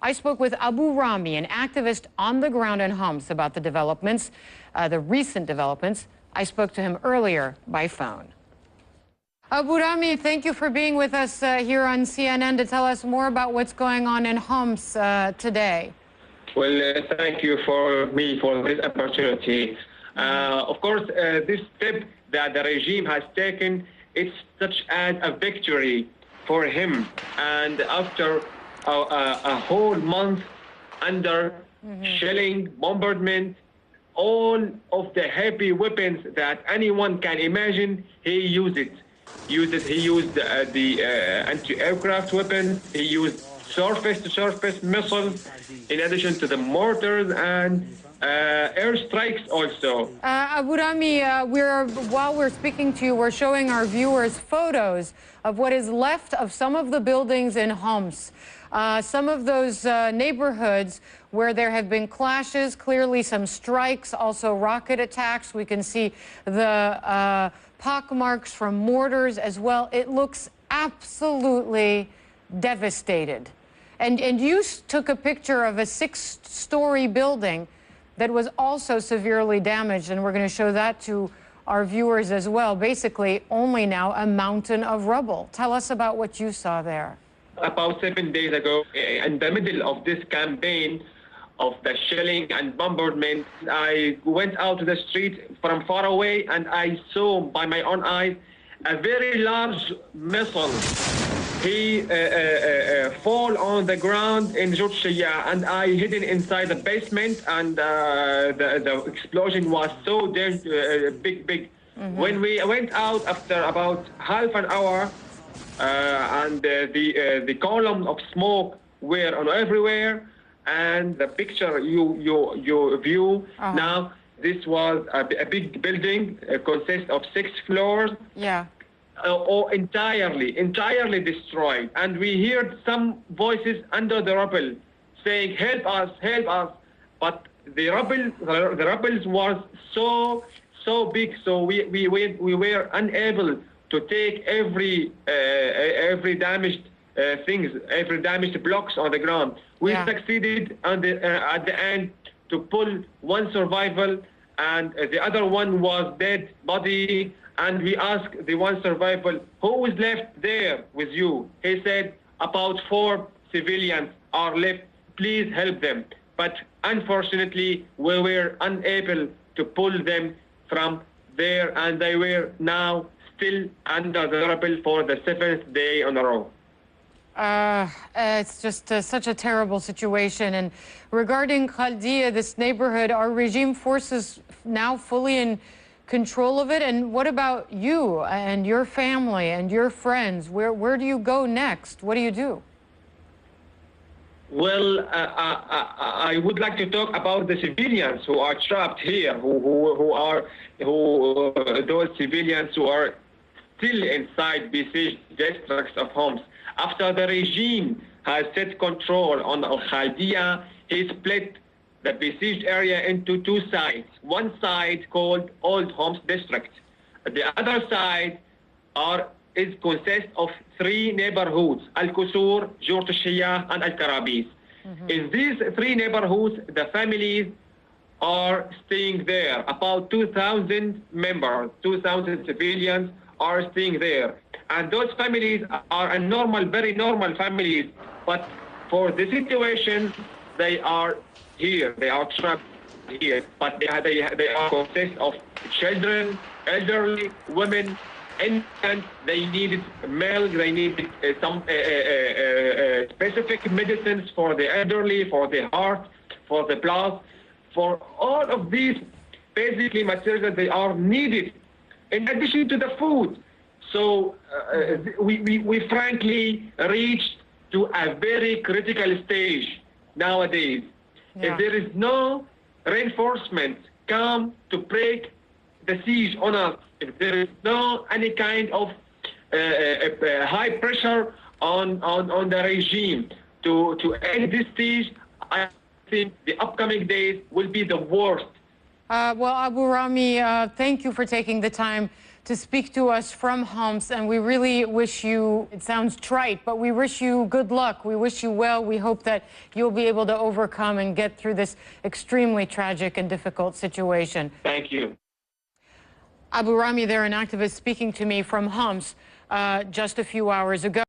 I spoke with Abu Rami, an activist on the ground in Homs, about the developments, the recent developments. I spoke to him earlier by phone. Abu Rami, thank you for being with us here on CNN to tell us more about what's going on in Homs today. Well, thank you for this opportunity. Of course, this step that the regime has taken, it's such as a victory for him. And after a whole month under shelling, bombardment, all of the heavy weapons that anyone can imagine, he used it. He used the anti-aircraft weapons. He used surface-to-surface missiles, in addition to the mortars and airstrikes also. Abu Rami, while we're speaking to you, we're showing our viewers photos of what is left of some of the buildings in Homs. Some of those neighborhoods where there have been clashes, clearly some strikes, also rocket attacks. We can see the pockmarks from mortars as well. It looks absolutely devastated. And you took a picture of a 6-story building that was also severely damaged, and we're going to show that to our viewers as well. Basically, only now a mountain of rubble. Tell us about what you saw there. About 7 days ago, in the middle of this campaign of the shelling and bombardment, I went out to the street from far away, and I saw by my own eyes a very large missile. He fall on the ground in Ruthless, and I hidden inside the basement, and the explosion was so big. When we went out after about half an hour, and the column of smoke were on everywhere, and the picture you view now, this was a big building, consists of 6 floors. Yeah. Or entirely destroyed. And we heard some voices under the rubble saying, help us, help us. But the rubble was so big, so we were unable to take every damaged things, every damaged blocks on the ground. We succeeded at the end to pull one survival, and the other one was dead body. And we asked the one survivor, who is left there with you? He said, about 4 civilians are left. Please help them. But unfortunately, we were unable to pull them from there, and they were now still under the rubble for the 7th day in a row. It's just such a terrible situation. And regarding Khaldiya, this neighborhood, are regime forces now fully in control of it? And what about you and your family and your friends? Where do you go next? What do you do? Well, I would like to talk about the civilians who are trapped here, those civilians who are still inside besieged districts of Homs. After the regime has set control on Khaldiya, he split the besieged area into 2 sides. One side called Old Homs District. The other side consists of 3 neighborhoods, Al-Kusur, Jurt al-Shiyah, and Al-Karabis. In these 3 neighborhoods, the families are staying there. About 2,000 members, 2,000 civilians are staying there. And those families are very normal families, but for the situation, they are here. They are trapped here, but they are consist of children, elderly, women, infants. They needed milk. They needed some specific medicines for the elderly, for the heart, for the blood, for all of these basically materials that they are needed, in addition to the food. So we frankly reached to a very critical stage nowadays. If there is no reinforcement come to break the siege on us, if there is no any kind of high pressure on the regime to end this siege, I think the upcoming days will be the worst. Well, Abu Rami, thank you for taking the time to speak to us from Homs, and we really wish you, it sounds trite, but we wish you good luck. We wish you well. We hope that you'll be able to overcome and get through this extremely tragic and difficult situation. Thank you. Abu Rami there, an activist speaking to me from Homs just a few hours ago.